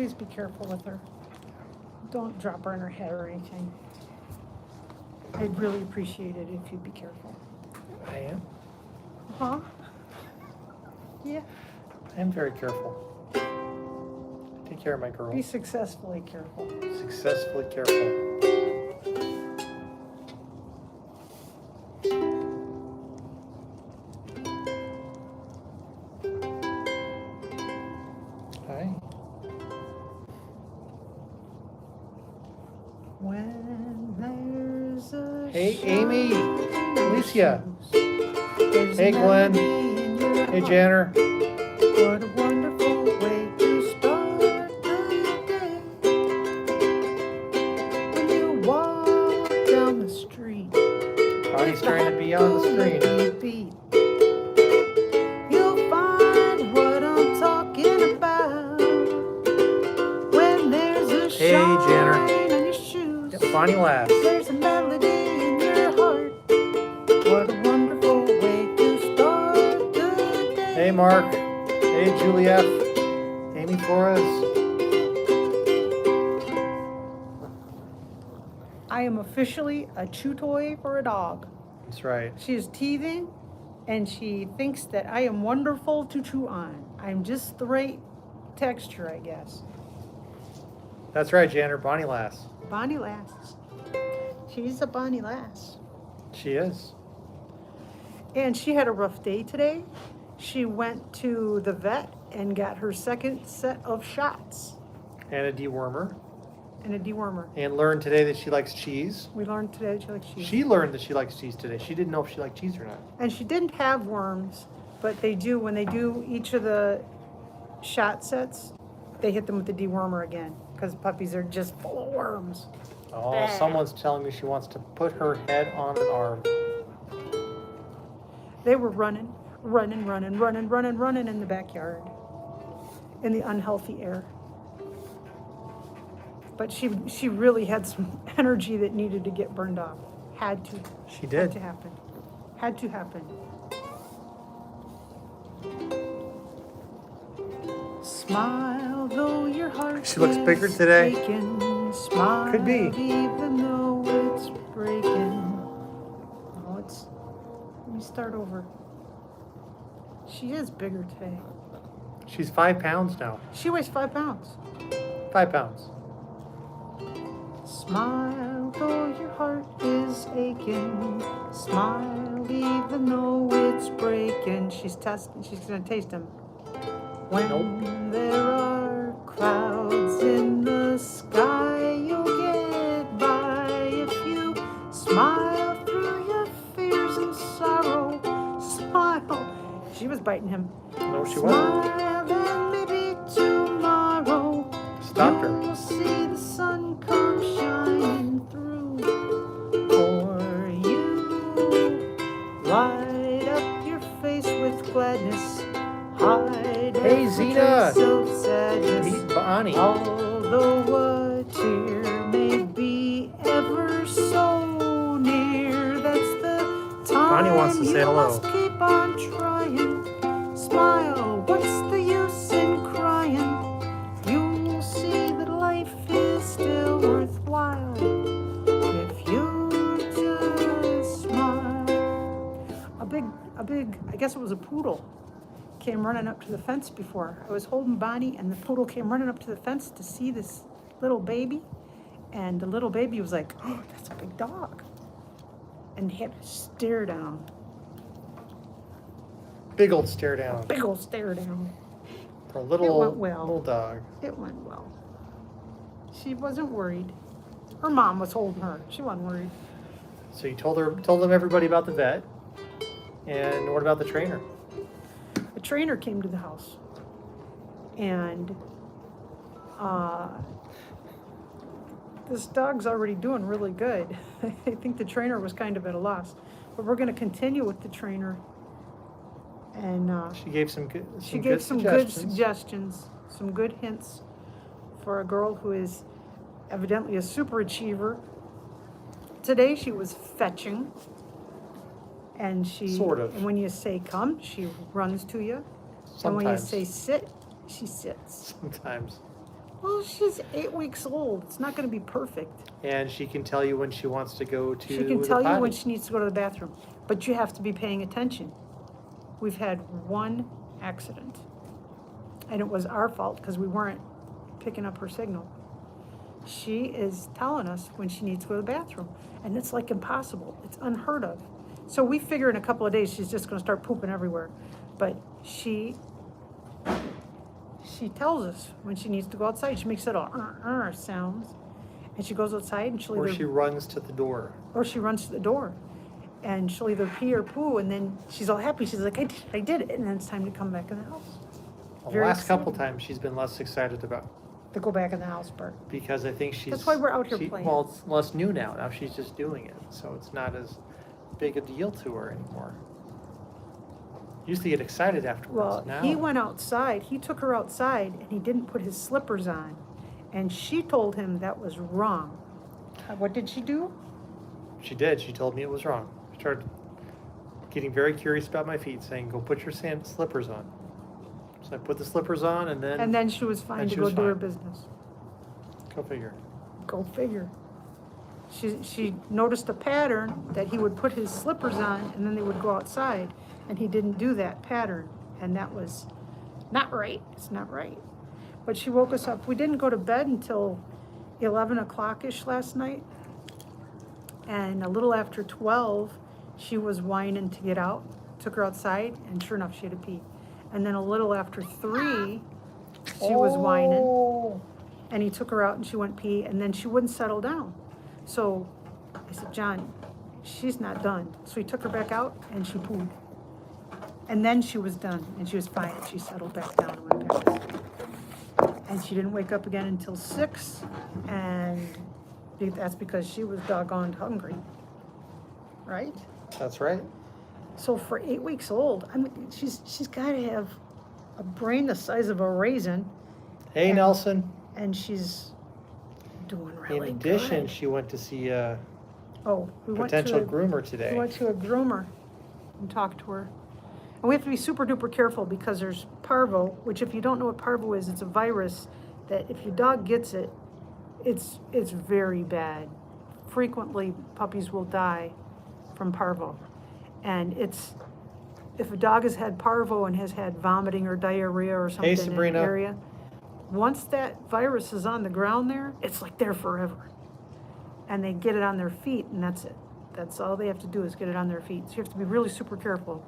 Please be careful with her. Don't drop her on her head or anything. I'd really appreciate it if you'd be careful. I am. Huh? Yeah. I am very careful. Take care of my girl. Be successfully careful. Successfully careful. Hi. When there's a Hey, Amy. Alicia. there's Hey, a Glenn. melody in your Hey, heart. Janner. What a wonderful way to start the day. When you walk down the street, Bonnie's trying to be on the screen. beat. You'll find what I'm talking about. When there's a Hey, shine Janner. on your shoes, Yep, Bonnie laughs. there's a melody in your heart. What a wonderful way to start the day. Hey, Mark. Hey, Juliet. Amy Flores. I am officially a chew toy for a dog. That's right. She is teething, and she thinks that I am wonderful to chew on. I'm just the right texture, I guess. That's right, Janner. Bonnie laughs. Bonnie Lass. She's a Bonnie Lass. She is. And she had a rough day today. She went to the vet and got her second set of shots And a dewormer. and a dewormer. And learned today that she likes cheese. We learned today that she likes cheese. She learned that she likes cheese today. She didn't know if she liked cheese or not. And she didn't have worms, but they do, when they do each of the shot sets, they hit them with the dewormer again because puppies are just full of worms. Oh, someone's telling me she wants to put her head on an arm. They were running in the backyard in the unhealthy air. But she really had some energy that needed to get burned off. Had to. She Had did. to happen. Had to happen. Smile though your heart She looks is bigger today. aching. Smile Could be. even though it's breaking. Oh, let me start over. She is bigger today. She's 5 pounds now. She weighs 5 pounds. 5 pounds. Smile though your heart is aching. Smile even though it's breaking. She's gonna taste him. When there are clouds in the sky, you'll get by if you smile through your fears and sorrow. Smile. She was biting him. No, she wasn't. Smile and maybe tomorrow Stopped her. you'll see the sun come shining through for you. Light up your face with gladness. Hide Hey, every Zena. trace of sadness. Meet Bonnie. Although a tear may be ever so near, that's the time Bonnie wants to say you hello. must keep on trying. Smile, what's the use in crying? You'll see that life is still worthwhile if you just smile. A big, I guess it was a poodle, came running up to the fence before. I was holding Bonnie, and the poodle came running up to the fence to see this little baby. And the little baby was like, oh, that's a big dog. And he had to stare down. Big old stare down. Big old stare down. For a little, went well. little dog. It went well. She wasn't worried. Her mom was holding her. She wasn't worried. So you told them everybody about the vet. And what about the trainer? A trainer came to the house. And this dog's already doing really good. I think the trainer was kind of at a loss. But we're going to continue with the trainer. And She gave some good she gave some good suggestions, some good hints for a girl who is evidently a super achiever. Today she was fetching. And Sort of. And when you say come, she runs to you. And when you Sometimes. say sit, she sits. Sometimes. Well, she's 8 weeks old. It's not going to be perfect. And she can tell you when she wants to go to She can the tell you when potty. she needs to go to the bathroom, but you have to be paying attention. We've had one accident, and it was our fault because we weren't picking up her signal. She is telling us when she needs to go to the bathroom, and it's like impossible. It's unheard of. So we figure in a couple of days she's just going to start pooping everywhere. But she tells us when she needs to go outside. She makes little sounds, and she goes outside and she'll Or either she runs to the door. or she runs to the door, and she'll either pee or poo, and then she's all happy. She's like, I did it, and then it's time to come back in the house. The Very last couple exciting. times she's been less excited about. To go back in the house, Bert. Because I think she's... That's why we're out here playing. Well, it's less new now. Now she's just doing it. So it's not as big a deal to her anymore. Used to get excited afterwards. Well, Now, he went outside. He took her outside, and he didn't put his slippers on, and she told him that was wrong. What did she do? she did. She told me it was wrong. She started getting very curious about my feet, saying, go put your slippers on. So I put the slippers on, and then... And then she was fine and to she go was do her fine. business. Go figure. Go figure. She noticed a pattern that he would put his slippers on, and then they would go outside, and he didn't do that pattern, and that was not right. It's not right. But she woke us up. We didn't go to bed until 11 o'clock-ish last night, and a little after 12, she was whining to get out. Took her outside, and sure enough, she had to pee. And then a little after 3, she was whining, Oh. and he took her out, and she went pee, and then she wouldn't settle down. So I said, John, she's not done. So he took her back out, and she pooed. And then she was done, and she was fine, and she settled back down and went back to sleep. And she didn't wake up again until 6, and that's because she was doggone hungry, right? That's right. So for 8 weeks old, I mean, she's got to have a brain the size of a raisin, Hey, And- Nelson. and she's doing really In addition, good. she went to see a We went potential to groomer we today. went to a groomer and talked to her. And we have to be super duper careful because there's parvo, which if you don't know what parvo is, it's a virus that if your dog gets it, it's very bad. Frequently, puppies will die from parvo. And if a dog has had parvo and has had vomiting or diarrhea or something in the Sabrina. area, once that virus is on the ground there, it's like there forever. And they get it on their feet, and that's it. That's all they have to do is get it on their feet. So you have to be really super careful.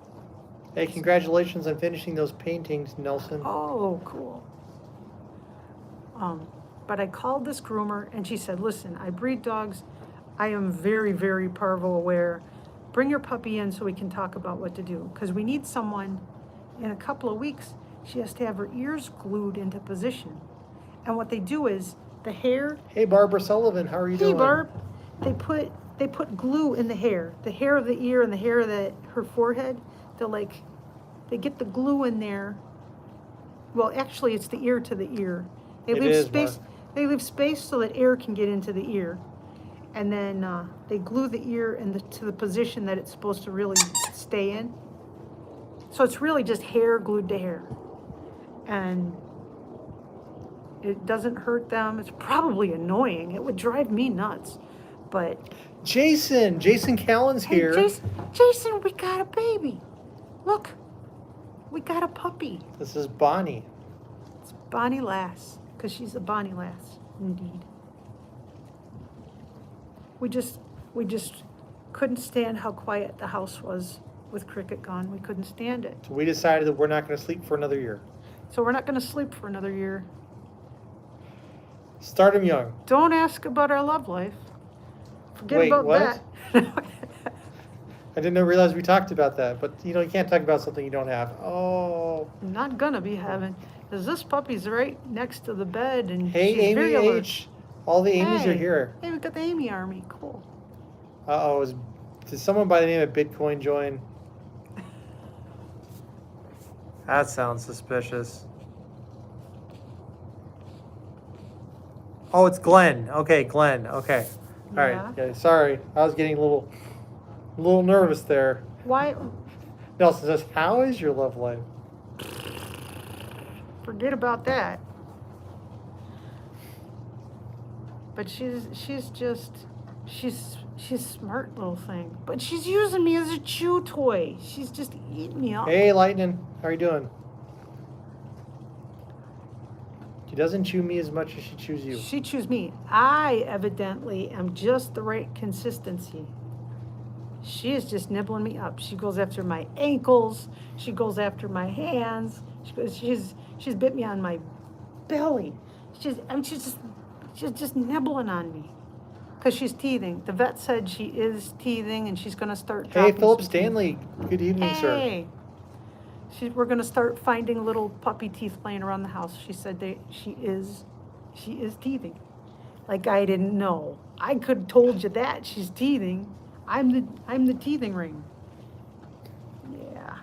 Hey, congratulations on finishing those paintings, Nelson. Oh, cool. But I called this groomer, and she said, listen, I breed dogs. I am very, very parvo aware. Bring your puppy in so we can talk about what to do. Because we need someone in a couple of weeks. She has to have her ears glued into position. And what they do is the hair. Hey, Barbara Sullivan, how are you Hey, doing? Barb. They put glue in the hair of the ear and the hair of her forehead. They get the glue in there. Well, actually, it's the ear to the ear. They It leave is, space. Mark. They leave space so that air can get into the ear, and then they glue the ear to the position that it's supposed to really stay in. So it's really just hair glued to hair, and it doesn't hurt them. It's probably annoying. It would drive me nuts, but Jason Callan's hey, here. Jason, we got a baby. Look, we got a puppy. This is Bonnie. It's Bonnie Lass, because she's a Bonnie Lass, indeed. We just couldn't stand how quiet the house was with Cricket gone. We couldn't stand it. So we decided that we're not going to sleep for another year. So we're not going to sleep for another year. Start him young. Don't ask about our love life. Forget Wait, about what? that. I didn't realize we talked about that, but you can't talk about something you don't have. Oh. I'm not gonna be having, because this puppy's right next to the bed, and Hey, she's Amy very alert. H. All the Amy's are Hey. here. Hey, we got the Amy Army. Cool. Uh-oh. Did someone by the name of Bitcoin join? That sounds suspicious. Oh, it's Glenn. Okay, Glenn. Okay. All right. Yeah. Yeah, sorry. I was getting a little nervous there. Why? Nelson says, how is your love life? Forget about that. But she's a smart little thing. But she's using me as a chew toy. She's just eating me up. Hey, Lightning, how are you doing? She doesn't chew me as much as she chews you. She chews me. I evidently am just the right consistency. She is just nibbling me up. She goes after my ankles. She goes after my hands. She's bit me on my belly. She's just nibbling on me because she's teething. The vet said she is teething and she's going to start. Hey, Philip some Stanley. Good evening, teeth. sir. Hey. We're going to start finding little puppy teeth laying around the house. She said she is teething. Like I didn't know. I could have told you that she's teething. I'm the teething ring. Yeah.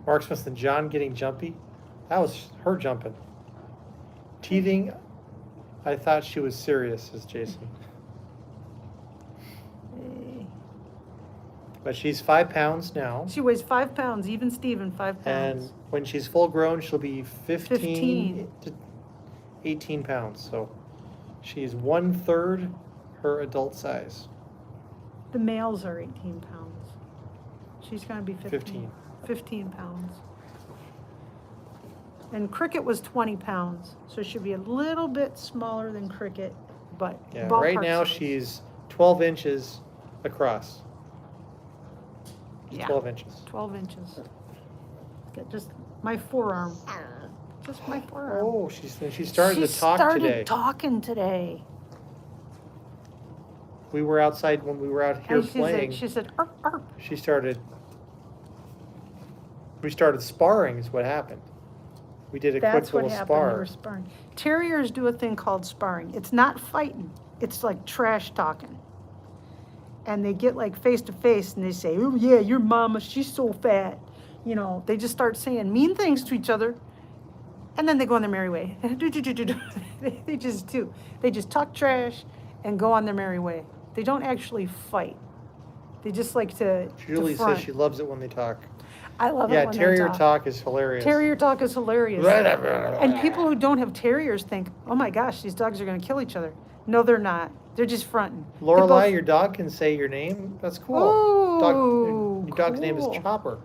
Mark Smith and John getting jumpy. That was her jumping. Teething. I thought she was serious, says Jason. Hey. But she's 5 pounds now. She weighs 5 pounds. Even Steven, 5 pounds. And when she's full grown, she'll be 15 15. to 18 pounds. So she's 1/3 her adult size. The males are 18 pounds. She's going to be 15 pounds. And Cricket was 20 pounds, so she'll be a little bit smaller than Cricket, but Yeah, ballpark right now size. she's 12 inches across. Yeah, 12 inches. 12 inches. Got just my forearm. Just my forearm. Oh, she started to talk started today. talking today. We were outside when we were out here And playing. she said, arp, arp. We started sparring is what happened. We did a That's quick what little happened. We spar. were sparring. Terriers do a thing called sparring. It's not fighting. It's like trash talking. And they get like face to face and they say, oh yeah, your mama, she's so fat. You know, they just start saying mean things to each other. And then they go on their merry way. They just do. They just talk trash and go on their merry way. They don't actually fight. They just like to Julie front. says she loves it when they talk. I love it Yeah, when terrier they talk is hilarious. Terrier talk is hilarious. And people who don't have terriers think, oh my gosh, these dogs are going to kill each other. No, they're not. They're just fronting. Lorelai, your dog can say your name. That's cool. Ooh, Your dog's name is cool. Chopper.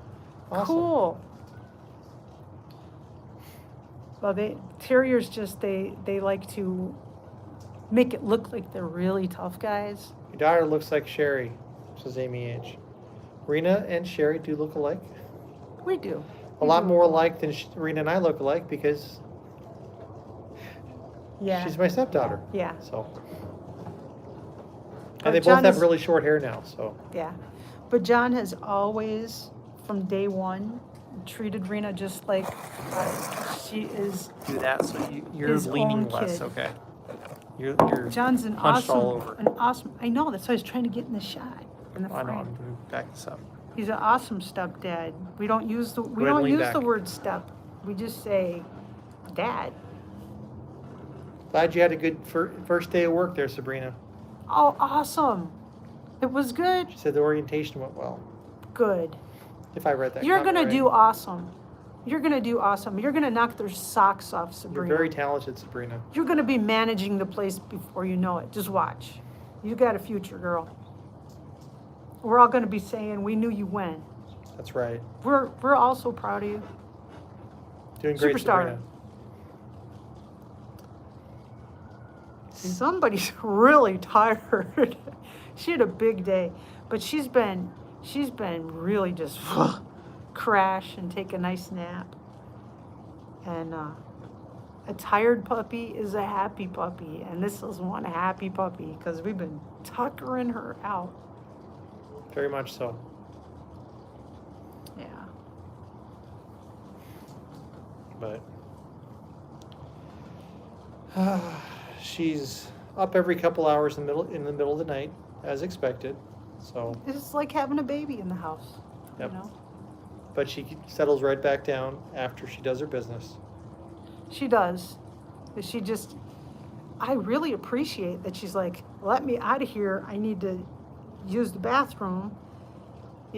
Awesome. Cool. Well, terriers just they like to make it look like they're really tough guys. Your daughter looks like Sherry, says Amy H. Rena and Sherry do look alike. We do. A lot more alike than Rena and I look alike because Yeah. she's my stepdaughter. Yeah. So. But And they John both have is- really short hair now, so. Yeah. But John has always, from day one, treated Rena just like she is. Do that so you're His leaning own less, kid. okay? You're John's an hunched awesome, all over. I know, that's why I was trying to get in the shot, in the I know, frame. I'm going to back this up. He's an awesome stepdad. We don't use the ahead and lean back. word step. We just say dad. Glad you had a good first day of work there, Sabrina. Oh, awesome. It was good. She said the orientation went well. Good. If I read that You're comment gonna right. do awesome. You're gonna do awesome. You're gonna knock their socks off, You're Sabrina. very talented, Sabrina. You're gonna be managing the place before you know it. Just watch. You got a future, girl. We're all gonna be saying, we knew you when. That's right. We're all so proud of you. Doing great, Superstar. Sabrina. Somebody's really tired. She had a big day, but she's been really just crash and take a nice nap. And a tired puppy is a happy puppy, and this is one happy puppy because we've been tuckering her out. Very much so. Yeah. But she's up every couple hours in the middle of the night, as expected. So, It's like having a baby in the house. Yep. You know? but she settles right back down after she does her business. She does. I really appreciate that she's like, let me out of here. I need to use the bathroom.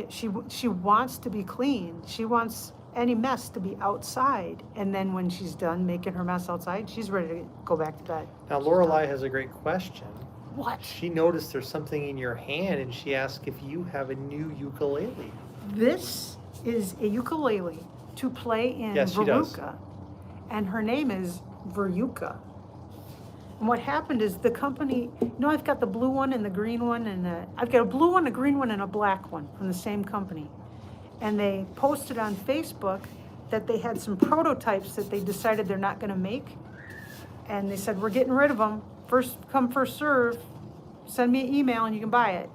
She wants to be clean. She wants any mess to be outside. And then when she's done making her mess outside, she's ready to go back to bed. Now, Lorelei has a great question. What? She noticed there's something in your hand, and she asked if you have a new ukulele. This is a ukulele to play in Yes, she does. Veruca, and her name is Veruca. And what happened is the company, I've got the blue one and the green one, and I've got a blue one, a green one, and a black one from the same company. And they posted on Facebook that they had some prototypes that they decided they're not going to make. And they said, we're getting rid of them. First come, first serve. Send me an email and you can buy it.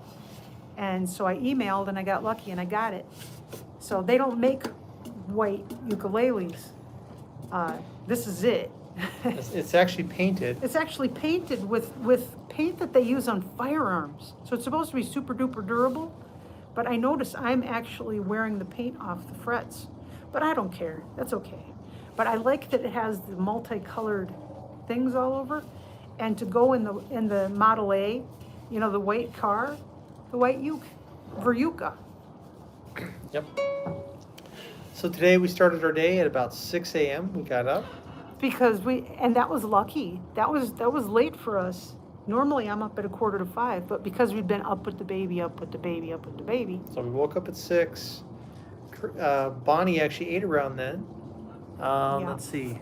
And so I emailed and I got lucky and I got it. So they don't make white ukuleles. This is it. It's actually painted. It's actually painted with paint that they use on firearms. So it's supposed to be super duper durable. But I notice I'm actually wearing the paint off the frets. But I don't care. That's okay. But I like that it has the multicolored things all over. And to go in the Model A, the white car, the white Veruca. Yep. So today we started our day at about 6 a.m. We got up. Because and that was lucky. That was late for us. Normally I'm up at 4:45, but because we've been up with the baby. So we woke up at 6. Bonnie actually ate around then. Yeah. Let's see.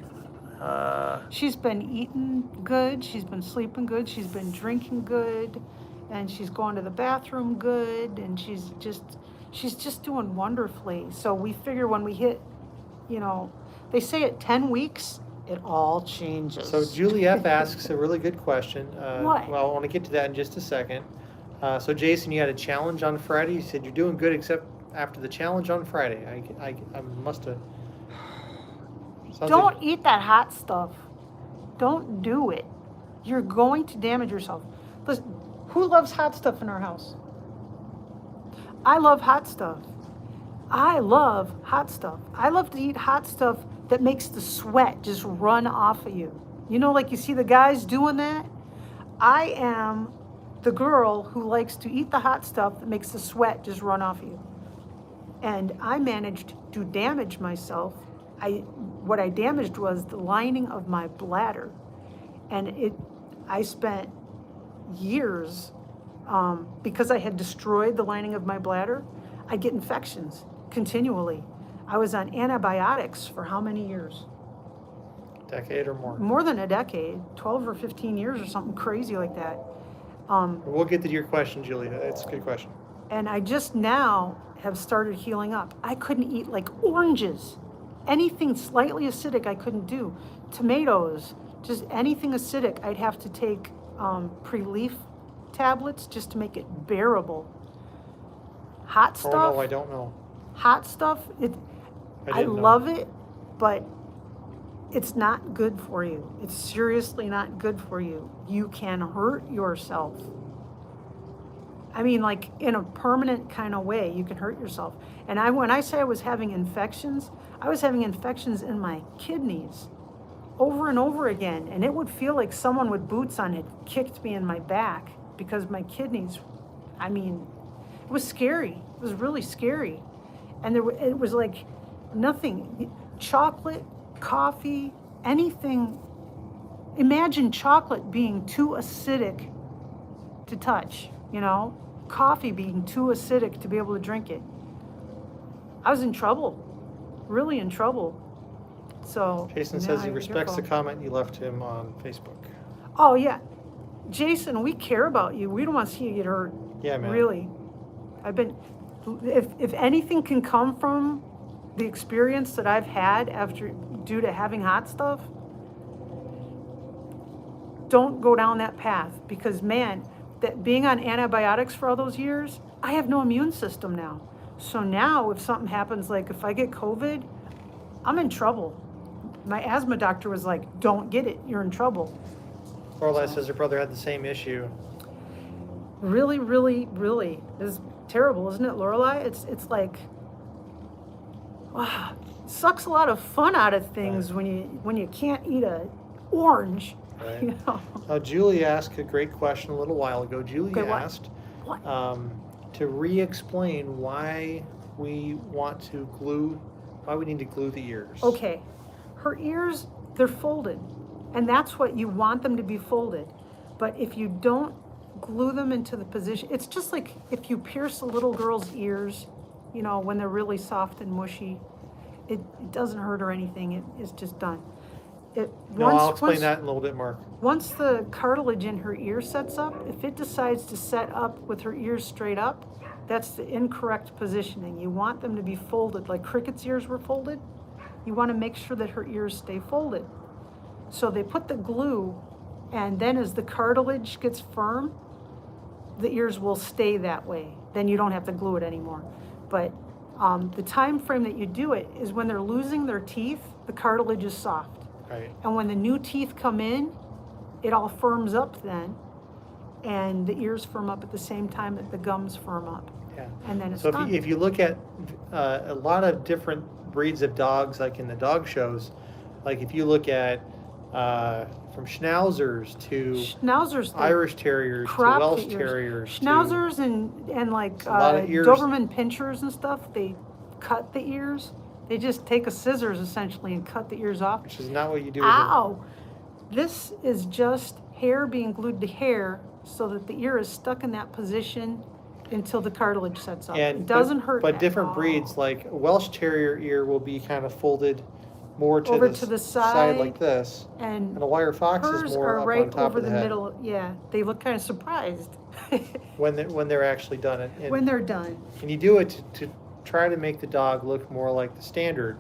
She's been eating good. She's been sleeping good. She's been drinking good, and she's going to the bathroom good, and she's just doing wonderfully. So we figure when we hit, they say at 10 weeks, it all changes. So Julie F. asks a really good question. What? Well, I want to get to that in just a second. So Jason, you had a challenge on Friday. You said you're doing good except after the challenge on Friday. I must have... Don't eat that hot stuff. Don't do it. You're going to damage yourself. Listen, who loves hot stuff in our house? I love hot stuff. I love hot stuff. I love to eat hot stuff that makes the sweat just run off of you. Like you see the guys doing that? I am the girl who likes to eat the hot stuff that makes the sweat just run off of you. And I managed to damage myself. What I damaged was the lining of my bladder. And I spent years, because I had destroyed the lining of my bladder, I'd get infections continually. I was on antibiotics for how many years? Decade or more? More than a decade, 12 or 15 years or something crazy like that. We'll get to your question, Julia. That's a good question. And I just now have started healing up. I couldn't eat like oranges. Anything slightly acidic I couldn't do. Tomatoes, just anything acidic, I'd have to take pre-leaf tablets just to make it bearable. Hot stuff. Oh no, I don't know. Hot stuff, I love it, but it's not good for you. It's seriously not good for you. You can hurt yourself. I mean, like in a permanent kind of way, you can hurt yourself. And when I say I was having infections, I was having infections in my kidneys over and over again. And it would feel like someone with boots on had kicked me in my back because my kidneys, it was scary. It was really scary. And it was like nothing, chocolate, coffee, anything. Imagine chocolate being too acidic to touch, coffee being too acidic to be able to drink it. I was in trouble, really in trouble. So Jason says he respects the comment you left him on Facebook. Oh yeah, Jason, we care about you. We don't want to see you get hurt. Yeah, man. Really, if anything can come from the experience that I've had due to having hot stuff, don't go down that path, because man, that being on antibiotics for all those years, I have no immune system now. So now if something happens, like if I get COVID, I'm in trouble. My asthma doctor was like, don't get it, you're in trouble. Lorelai says her brother had the same issue. Really, really, really. It's terrible, isn't it, Lorelai? It's like, wow, sucks a lot of fun out of things when you can't eat an orange. Right. Julie asked a great question a little while ago. Julie asked what? To re-explain why we want to glue Why we need to glue the ears? Okay, her ears, they're folded, and that's what you want them to be folded. But if you don't glue them into the position, it's just like if you pierce a little girl's ears, you know, when they're really soft and mushy, it doesn't hurt or anything. It's just done. I'll explain that in a little bit more. Once the cartilage in her ear sets up, if it decides to set up with her ears straight up, that's the incorrect positioning. You want them to be folded, like Cricket's ears were folded. You want to make sure that her ears stay folded. So they put the glue, and then as the cartilage gets firm, the ears will stay that way. Then you don't have to glue it anymore. But the time frame that you do it is when they're losing their teeth, the cartilage is soft. Right. And when the new teeth come in, it all firms up then, and the ears firm up at the same time that the gums firm up. Yeah. And then it's So done. if you look at a lot of different breeds of dogs, like in the dog shows, like if you look at from Schnauzers to Schnauzers, Irish Terriers to crop Welsh the ears. Terriers, Schnauzers and like a lot of ears. Doberman pinchers and stuff, they cut the ears. They just take a scissors essentially and cut the ears off. which is not what you do with Ow! This is just hair being glued to hair so that the ear is stuck in that position until the cartilage sets up. And It doesn't hurt. But at different all. breeds, like a Welsh Terrier ear, will be kind of folded more to Over the, to the side side, like this, and and a wire fox hers is more are up right on top over of the the head middle. Yeah, they look kind of surprised when they're actually done it. And, when they're done. and you do it to try to make the dog look more like the standard.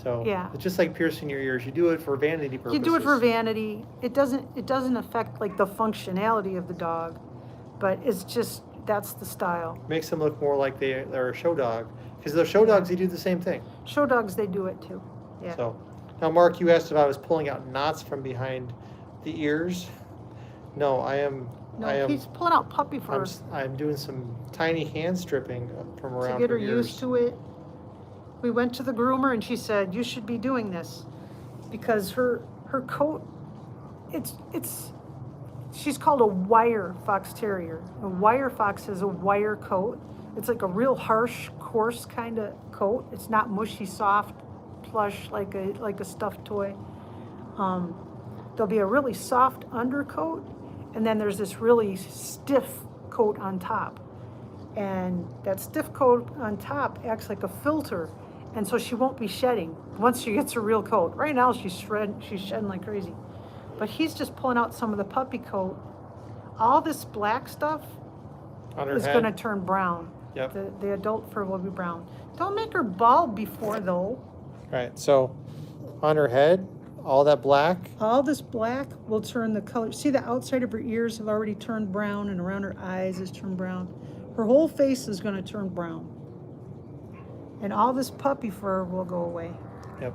So Yeah. it's just like piercing your ears. You do it for vanity purposes. You do it for vanity. It doesn't affect like the functionality of the dog, but it's just that's the style. Makes them look more like they're a show dog. Because they're show dogs, they do the same thing. Show dogs, they do it too. Yeah. So now, Mark, you asked if I was pulling out knots from behind the ears. No, I am. No, he's pulling out puppy fur I'm doing some tiny hand stripping from to around get her ears. used to it. We went to the groomer and she said, "You should be doing this," because her coat, she's called a wire fox terrier. A wire fox has a wire coat. It's like a real harsh, coarse kind of coat. It's not mushy, soft, plush like a stuffed toy. There'll be a really soft undercoat, and then there's this really stiff coat on top. And that stiff coat on top acts like a filter, and so she won't be shedding once she gets her real coat. Right now she's shedding like crazy. But he's just pulling out some of the puppy coat. All this black stuff On her is head. going to turn brown. Yep. The adult fur will be brown. Don't make her bald before though. Right. So on her head, all that black. All this black will turn the color. See, the outside of her ears have already turned brown, and around her eyes has turned brown. Her whole face is going to turn brown. And all this puppy fur will go away. Yep.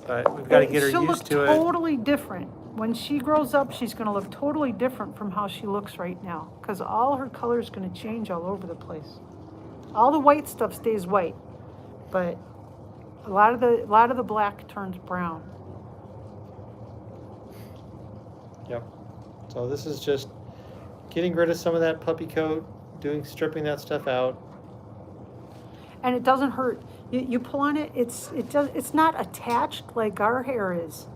But we've got to get her She'll used look to it. totally different. When she grows up, she's going to look totally different from how she looks right now, because all her color is going to change all over the place. All the white stuff stays white, but a lot of the black turns brown. Yep. So this is just getting rid of some of that puppy coat, stripping that stuff out. And it doesn't hurt. You pull on it, it's not attached like our hair is.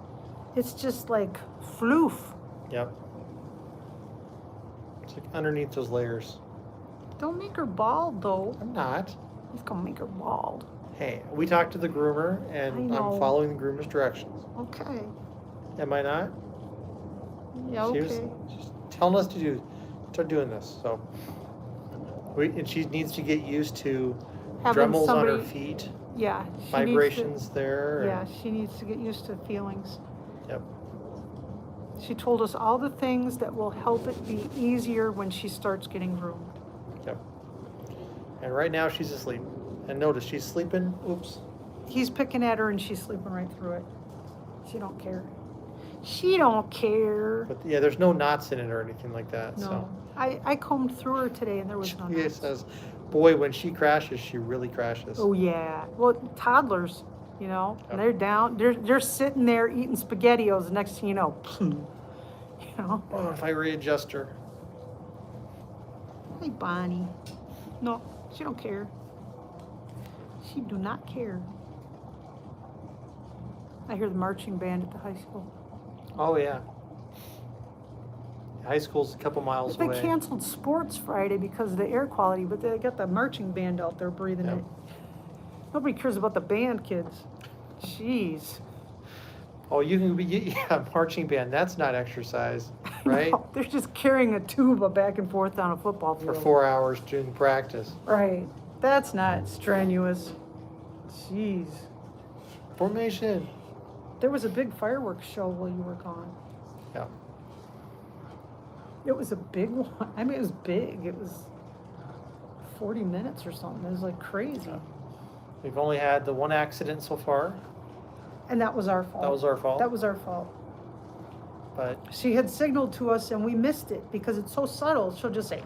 It's just like floof. Yep. It's like underneath those layers. Don't make her bald though. I'm not. He's gonna make her bald. Hey, we talked to the groomer, and I know. I'm following the groomer's directions. Okay. Am I not? Yeah, She okay. was just telling us to start doing this. So, and she needs to get used to Having Dremels on her somebody- feet, Yeah. She needs to- vibrations there. Yeah, she needs to get used to feelings. Yep. She told us all the things that will help it be easier when she starts getting groomed. Yep. And right now she's asleep. And notice she's sleeping. Oops. He's picking at her and she's sleeping right through it. She don't care. She don't care. But yeah, there's no knots in it or anything like that. No. So I combed through her today and there was no he knots. says, boy, when she crashes, she really crashes. Oh yeah. Well, toddlers, you know, Yep. they're down. They're sitting there eating SpaghettiOs. The next thing you know, you know. Oh, if I readjust her. Hey, Bonnie. No, she don't care. She do not care. I hear the marching band at the high school. Oh, yeah. High school's a couple miles They away. canceled sports Friday because of the air quality, but they got the marching band out there breathing Yep. it. Nobody cares about the band, kids. Jeez. Oh, you can be, yeah, marching band. That's not exercise, right? No, they're just carrying a tuba back and forth on a football For field. 4 hours during practice. Right. That's not strenuous. Jeez. Formation. There was a big fireworks show while you were gone. Yeah. It was a big one. I mean, it was big. It was 40 minutes or something. It was like crazy. Yeah. We've only had the one accident so far. And that was our fault. That was our fault. That was our fault. But She had signaled to us and we missed it because it's so subtle. She'll just say,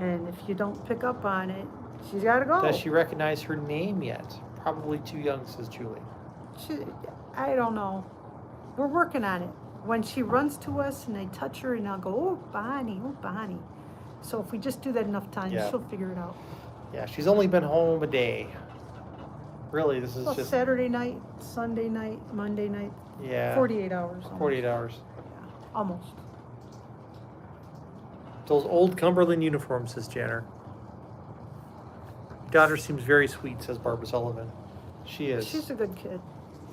and if you don't pick up on it, she's got to go. does she recognize her name yet? Probably too young, says Julie. I don't know. We're working on it. When she runs to us and I touch her and I'll go, oh, Bonnie, oh, Bonnie. So if we just do that enough times, Yeah. she'll figure it out. Yeah, she's only been home a day. Really, this is Well, just Saturday night, Sunday night, Monday night, yeah, 48 hours. Almost. 48 hours. Yeah, almost. Those old Cumberland uniforms, says Janner. Daughter seems very sweet, says Barbara Sullivan. She is. She's a good kid.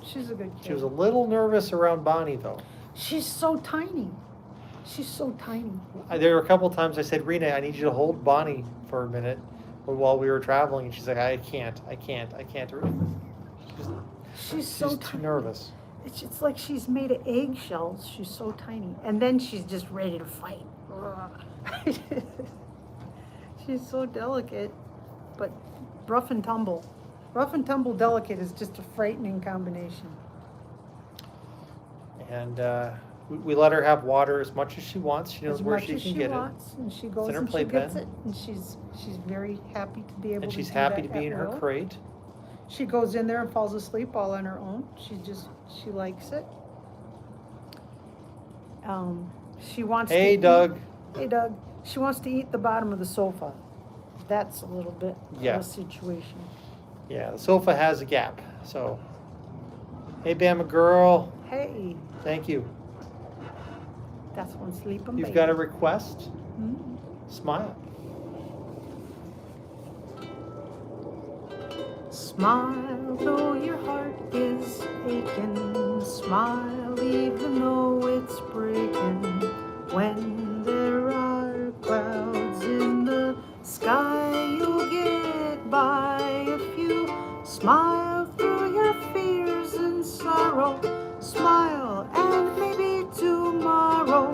She's a good kid. She was a little nervous around Bonnie, though. She's so tiny. She's so tiny. There were a couple times I said, Rena, I need you to hold Bonnie for a minute while we were traveling. And she's like, I can't. She's so She's too tiny. nervous. It's like she's made of eggshells. She's so tiny. And then she's just ready to fight. She's so delicate, but rough and tumble. Rough and tumble delicate is just a frightening combination. And we let her have water as much as she wants. She knows As where much she as can she get wants, and she goes in her and she playpen. gets it, and she's very happy to be able it. And to she's do happy that to be in at her will. crate. She goes in there and falls asleep all on her own. She likes it. She wants to Hey, eat- Doug. Hey, Doug. She wants to eat the bottom of the sofa. That's a little bit Yeah. of a situation. Yeah, the sofa has a gap. So, hey, Bama girl. Hey, Thank you. that's one sleeping You've baby. got a request? Mm. Smile. Smile though your heart is aching. Smile even though it's breaking. When there are clouds in the sky, you'll get by if you smile through your fears and sorrow. Smile and maybe tomorrow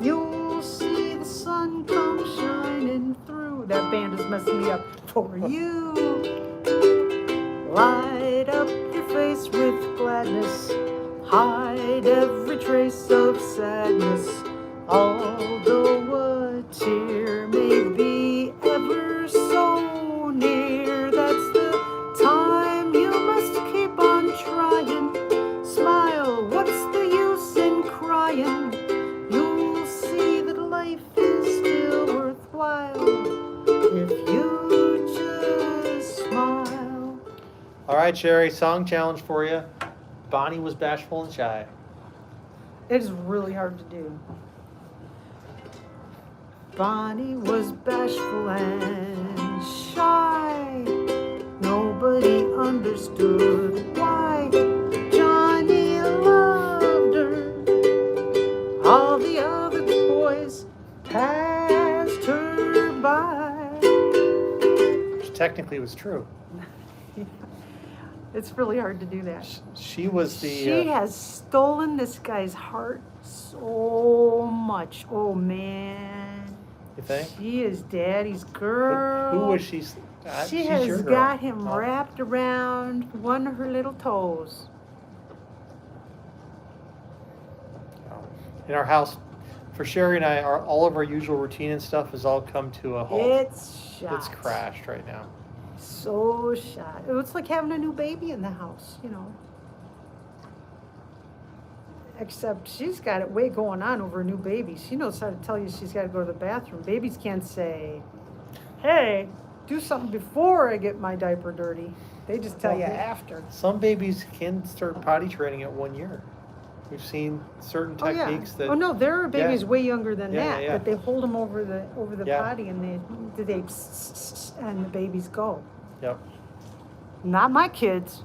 you'll see the sun come shining through. That band is messing me up for you. Light up your face with gladness, hide every trace of sadness. Although a tear may be ever so near, that's the time you must keep on trying. Smile, what's the use in crying? You'll see that life is still worthwhile if you just smile. All right, Sherry, song challenge for you. Bonnie was bashful and shy. It is really hard to do. Bonnie was bashful and shy. Nobody understood why. Johnny loved her. All the other boys passed her by. Which technically was true. It's really hard to do that. She was the. She has stolen this guy's heart so much. Oh man. You think? She is daddy's girl. Who was she? She she's has your girl. got him Oh. wrapped around one of her little toes. In our house, for Sherry and I, all of our usual routine and stuff has all come to a halt. It's shot. It's crashed right now. So shot. It's like having a new baby in the house, you know. Except she's got it way going on over a new baby. She knows how to tell you she's got to go to the bathroom. Babies can't say, hey, do something before I get my diaper dirty. They just tell you Well, after. Some babies can start potty training at 1 year. We've seen certain Oh yeah. techniques that. Oh no, there are babies Yeah. way younger than Yeah, that, yeah, yeah. but they hold them over the Yeah. potty and they and the babies go. Yep. Not my kids.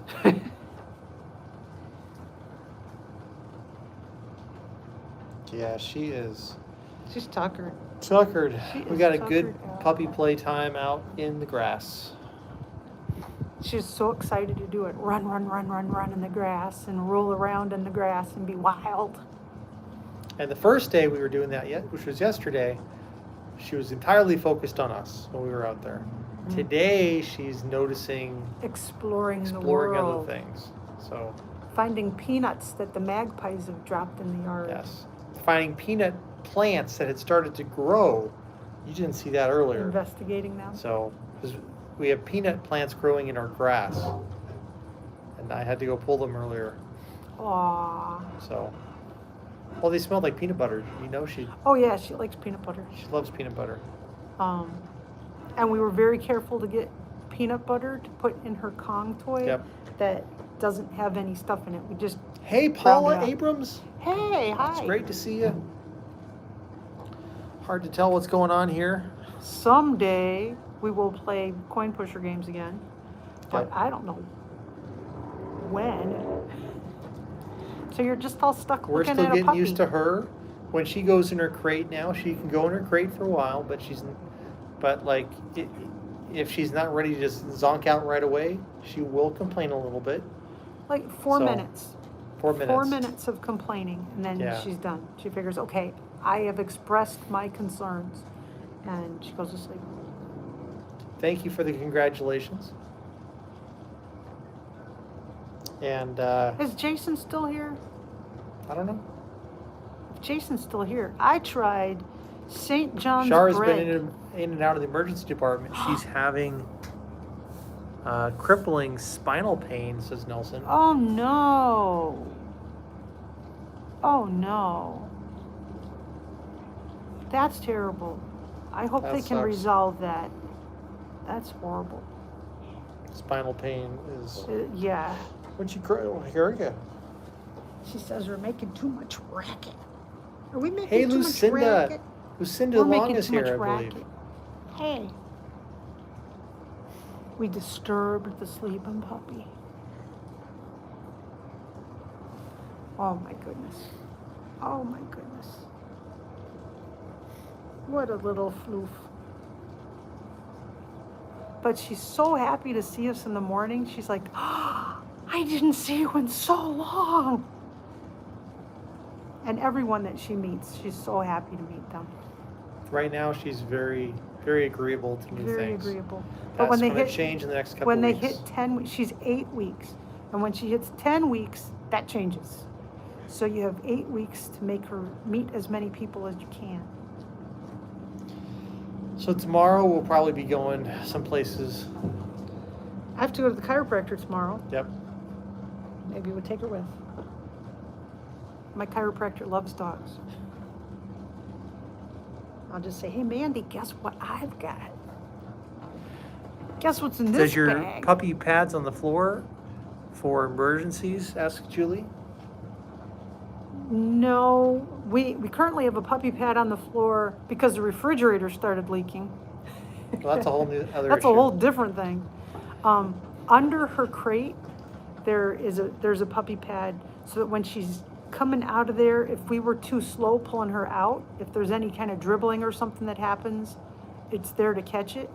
Yeah, she is She's tuckered. tuckered. She We is got a good tuckered out. puppy play time out in the grass. She's so excited to do it. Run, run, run, run, run in the grass and roll around in the grass and be wild. And the first day we were doing that yet, which was yesterday, she was entirely focused on us when we were out there. Mm. Today she's noticing, Exploring the exploring world. other things. So Finding peanuts that the magpies have dropped in the yard. yes, finding peanut plants that had started to grow. You didn't see that earlier. Investigating them. So 'cause we have peanut plants growing in our grass, and I had to go pull them earlier. Aww. So, well, they smelled like peanut butter. You know, she Oh yeah, she likes peanut butter. loves peanut butter. And we were very careful to get peanut butter to put in her Kong toy Yep. that doesn't have any stuff in it. We just, Hey, Paula Round it up. Abrams. hey, hi. It's great to see you. Hard to tell what's going on here. Someday we will play coin pusher games again, but Yep. I don't know when. So you're just all stuck We're looking still at a getting puppy. used to her. When she goes in her crate now, she can go in her crate for a while, but like, if she's not ready to just zonk out right away, she will complain a little bit. Like 4 So, minutes. 4 minutes. 4 minutes of complaining, and then Yeah. she's done. She figures, okay, I have expressed my concerns, and she goes to sleep. Thank you for the congratulations. And Is Jason still here? I don't know. If Jason's still here, I tried St. John's Shara's bread. been in and out of the emergency department. She's having crippling spinal pain, says Nelson. Oh no. Oh no. That's terrible. I hope That they can sucks. resolve that. That's horrible. Spinal pain is. Yeah. What'd you cry? Oh, here we go. She says we're making too much racket. Are we making Hey, too Lucinda. much racket? Lucinda We're Long making is too much here, I racket. believe. Hey. We disturbed the sleeping puppy. Oh my goodness. Oh my goodness. What a little floof. But she's so happy to see us in the morning. She's like, oh, I didn't see you in so long. And everyone that she meets, she's so happy to meet them. Right now, she's very, very agreeable to new Very things. agreeable. That's going to change in the next couple when weeks. they hit 10 weeks, she's 8 weeks. And when she hits 10 weeks, that changes. So you have 8 weeks to make her meet as many people as you can. So tomorrow we'll probably be going some places. I have to go to the chiropractor tomorrow. Yep. Maybe we'll take her with. My chiropractor loves dogs. I'll just say, hey, Mandy, guess what I've got? Guess what's in this Does your bag? puppy pads on the floor for emergencies? Asked Julie. No, we currently have a puppy pad on the floor because the refrigerator started leaking. Well, that's a whole new other That's issue. a whole different thing. Under her crate, there's a puppy pad so that when she's coming out of there, if we were too slow pulling her out, if there's any kind of dribbling or something that happens, it's there to catch it.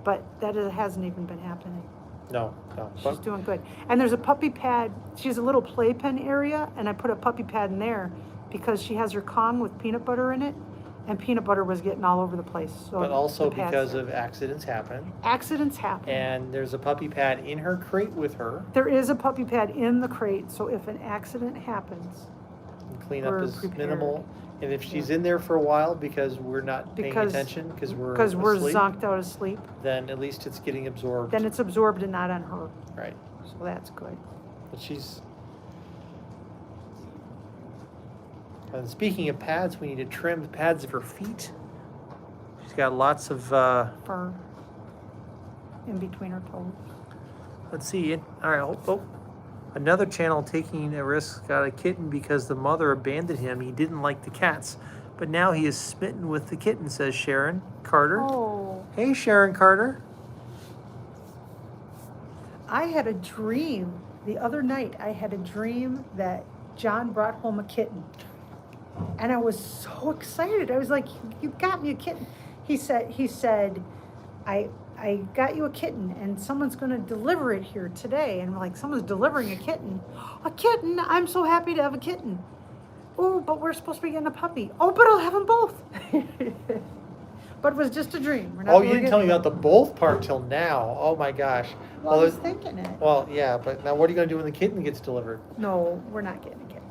But that hasn't even been happening. No. She's doing good. And there's a puppy pad. She has a little playpen area, and I put a puppy pad in there because she has her Kong with peanut butter in it, and peanut butter was getting all over the place. So But also the pad's because there. of accidents happen. Accidents happen. And there's a puppy pad in her crate with her. There is a puppy pad in the crate, so if an accident happens, And cleanup We're is prepared. minimal. And if she's in there for a while because we're not paying Because- attention, because we're asleep, zonked out of sleep, then at least it's getting absorbed. then it's absorbed and not on her. Right. So that's good. But she's. And speaking of pads, we need to trim the pads of her feet. She's got lots of Fur. in between her toes. Let's see. All right. Another channel taking a risk got a kitten because the mother abandoned him. He didn't like the cats, but now he is smitten with the kitten, says Sharon Carter. Oh. Hey, Sharon Carter. I had a dream the other night. I had a dream that John brought home a kitten. And I was so excited. I was like, you got me a kitten. He said, I got you a kitten and someone's going to deliver it here today. And we're like, someone's delivering a kitten? A kitten? I'm so happy to have a kitten. Oh, but we're supposed to be getting a puppy. Oh, but I'll have them both. But it was just a dream. We're not Oh, you didn't tell me about the both part till now. Oh my gosh. Well, I was thinking it. Well, yeah, but now what are you going to do when the kitten gets delivered? No, we're not getting a kitten.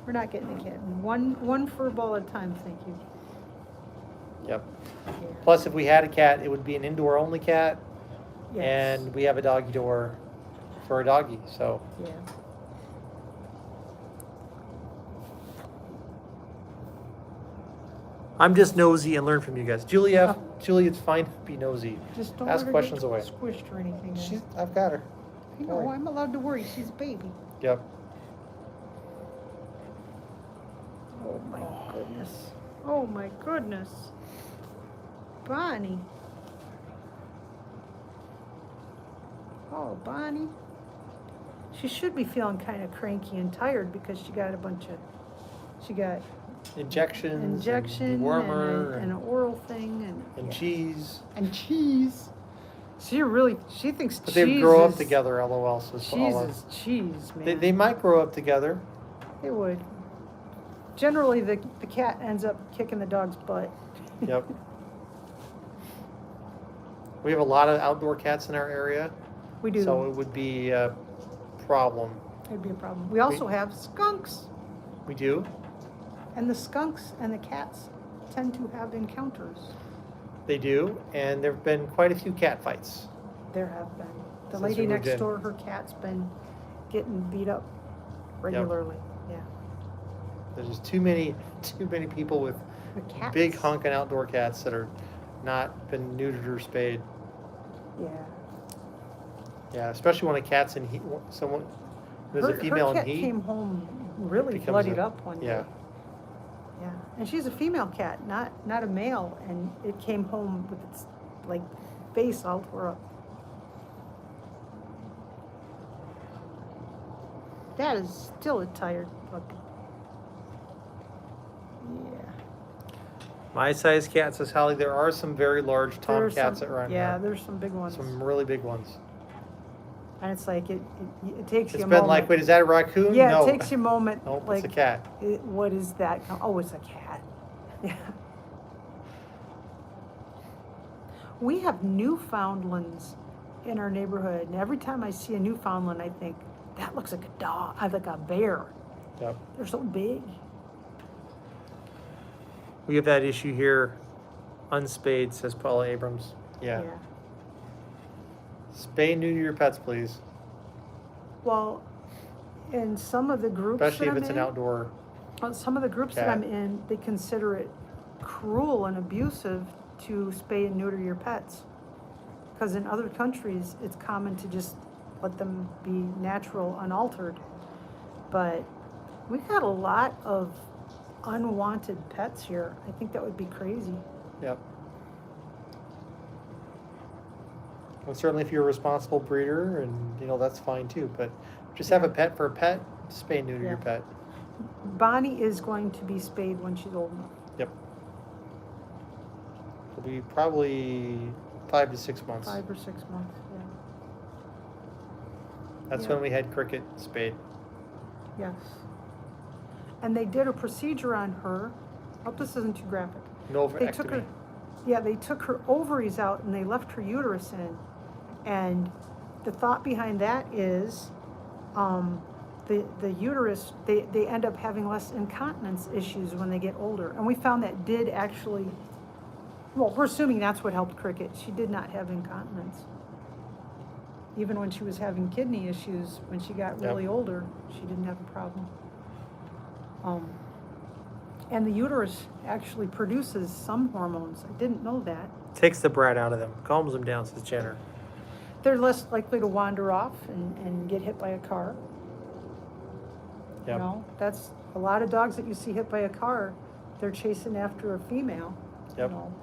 We're not getting a kitten. One fur ball at a time, thank you. Yep. Yeah. Plus, if we had a cat, it would be an indoor-only cat, Yes. and we have a doggy door for a doggy, so. Yeah. I'm just nosy and learn from you guys. Julia, it's fine to be nosy. Just don't Ask let her questions get away. squished or anything. I've got her. I know, worry. I'm allowed to worry. She's a baby. Yep. Oh my goodness. Oh my goodness. Bonnie. Oh, Bonnie. She should be feeling kind of cranky and tired because she got Injections, injection and dewormer, and an oral thing and yeah. cheese. And cheese. She thinks But cheese they grow up is- together, LOL. So it's Cheese all is cheese, man. they might grow up together. They would. Generally, the cat ends up kicking the dog's butt. Yep. We have a lot of outdoor cats in our area, We do. so it would be a problem. It'd be a problem. We also have skunks. We do. And the skunks and the cats tend to have encounters. They do, and there have been quite a few cat fights. There have been. The Since lady we moved next in. door, her cat's been getting beat up regularly. Yeah. There's just too many people with The cats. big honking outdoor cats that are not been neutered or spayed. Yeah. Yeah, especially when a cat's in heat. Someone there's a female her cat in heat. came home really becomes bloodied a- up one day. Yeah, Yeah, and she's a female cat, not a male, and it came home with its like face all tore up. That is still a tired puppy. Yeah. my size cat, says Holly. There are some very large There's tomcats some- around yeah, here. there's some big ones. Some really big ones. And it's like it takes It's you a been moment. like, wait, is that a raccoon? Yeah, No. it takes you a moment. Nope, like, it's a cat. What is that? Oh, it's a cat. Yeah. We have Newfoundlands in our neighborhood, and every time I see a Newfoundland, I think that looks like a dog, like a bear. Yep. They're so big. We have that issue here, unspayed, says Paula Abrams. Yeah. Spay and neuter your pets, please. Well, in some of the groups, Especially that if I'm it's an in, outdoor. some of the groups that cat. I'm in, they consider it cruel and abusive to spay and neuter your pets. Because in other countries, it's common to just let them be natural, unaltered. But we've got a lot of unwanted pets here. I think that would be crazy. Yep. Well, certainly if you're a responsible breeder, and that's fine too. But just have a pet for a pet. Spay and neuter your Yeah. pet. Bonnie is going to be spayed when she's old enough. Yep. It'll be probably 5 to 6 months. 5 or 6 months, yeah. That's Yeah. when we had Cricket spayed. Yes. And they did a procedure on her. I hope this isn't too graphic. No They took her, they took her ovaries out and they left her uterus in. And the thought behind that is, the uterus, they end up having less incontinence issues when they get older. And we found that did actually, well, we're assuming that's what helped Cricket. She did not have incontinence. Even when she was having kidney issues, when she got really older, she didn't have a problem. And the uterus actually produces some hormones. I didn't know that. Takes the brat out of them, calms them down, says Jenner. They're less likely to wander off and get hit by a car. Yep. You know, that's a lot of dogs that you see hit by a car, they're chasing after a female. Yep. You know.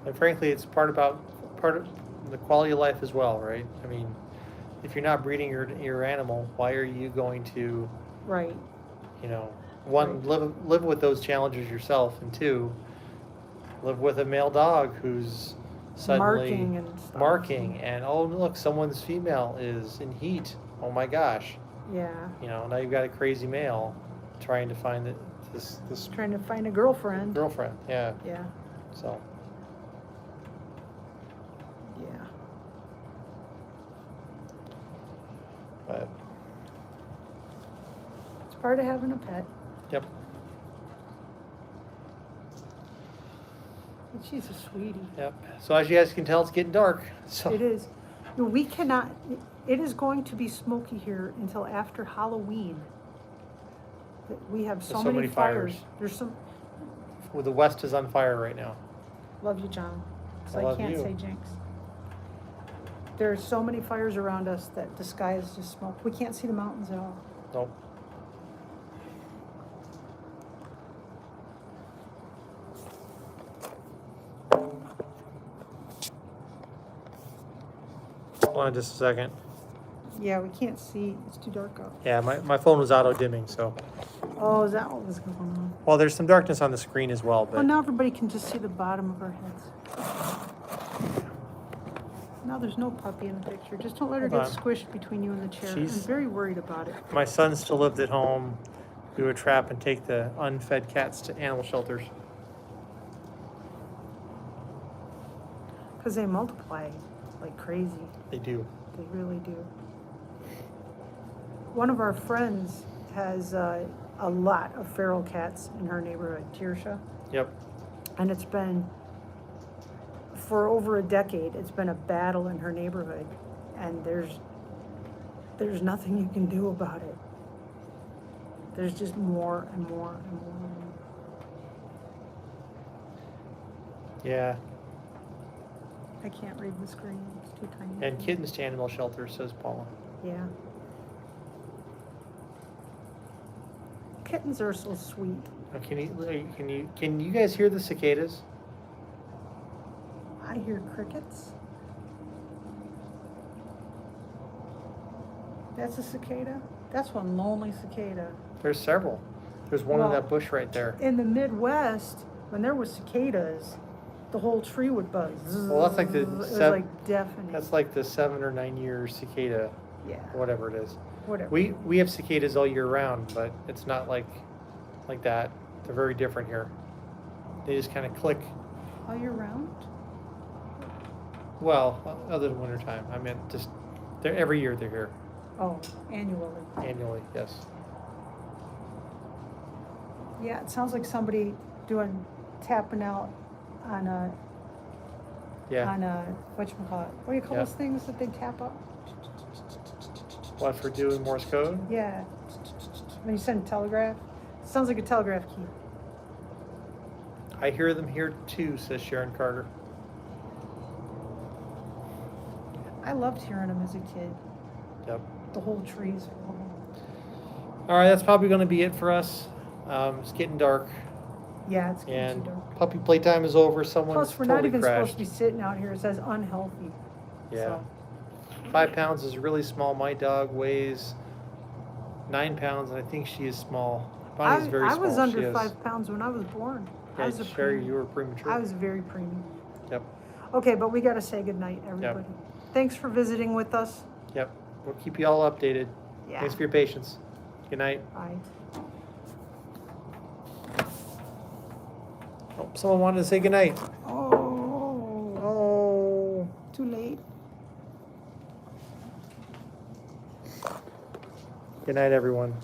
And frankly, it's part of the quality of life as well, right? I mean, if you're not breeding your animal, why are you going to, Right. you know, one, live with those challenges yourself, and two, live with a male dog who's suddenly Marking and stuff. marking, and oh look, someone's female is in heat. Oh my gosh, Yeah. you know, now you've got a crazy male trying to find this Trying to find a girlfriend. girlfriend. Yeah. Yeah. So Yeah. but It's part of having a pet. yep. And she's a sweetie. Yep. So as you guys can tell, it's getting dark. So It is. No, we cannot. It is going to be smoky here until after Halloween. We have so, There's so many fires. There's some. well, the West is on fire right now. Love you, John. So I I love can't you. say jinx. There are so many fires around us that the sky is just smoke. We can't see the mountains at all. Nope. Hold on just a second. Yeah, we can't see. It's too dark out. Yeah, my phone was auto dimming, so. Oh, is that what was going on? Well, there's some darkness on the screen as well, Well, but now everybody can just see the bottom of our heads. Now there's no puppy in the picture. Just don't let her Hold get on. squished between you and the chair. She's- I'm very worried about it. my son still lived at home. We would trap and take the unfed cats to animal shelters. Because they multiply like crazy. They do. They really do. One of our friends has a lot of feral cats in her neighborhood, Tirsha. Yep. And it's been, for over a decade, it's been a battle in her neighborhood. And there's nothing you can do about it. There's just more and more and more. And more. Yeah. I can't read the screen. It's too tiny. And kittens to animal shelters, says Paula. Yeah. Kittens are so sweet. Can you guys hear the cicadas? I hear crickets. That's a cicada? That's one lonely cicada. There's several. There's one in Well, that bush right there. In the Midwest, when there was cicadas, the whole tree would buzz. Well, that's like the It was sev- like deafening. That's like the 7 or 9 year cicada, Yeah, whatever it is. whatever. We have cicadas all year round, but it's not like that. They're very different here. They just kind of click. All year round? Well, other than wintertime. I meant just they're every year they're here Oh, annually. annually. Yes. Yeah, it sounds like somebody tapping out on a, Yeah. whatchamacallit? What do you call Yeah. those things that they tap out? What, for doing Morse code? Yeah. When you send a telegraph? It sounds like a telegraph key. I hear them here too, says Sharon Carter. I loved hearing them as a kid. Yep. The whole trees. All right, that's probably going to be it for us. It's getting dark, Yeah, it's getting and too dark. puppy playtime is over. Someone's Plus, we're totally not even crashed. supposed to be sitting out here. It says unhealthy. Yeah. So, 5 pounds is really small. My dog weighs 9 pounds, and I think she is small. Bonnie's very I small. was She under is. 5 pounds when I was born. I Yeah, was a Sherry, preemie. you were premature. I was very preemie. Yep. Okay, but we got to say goodnight, everybody. Thanks for visiting with us. Yep. We'll keep you all updated. Yeah. Thanks for your patience. Good night. Bye. Oh, someone wanted to say good night. Oh, Oh. too late. Good night, everyone.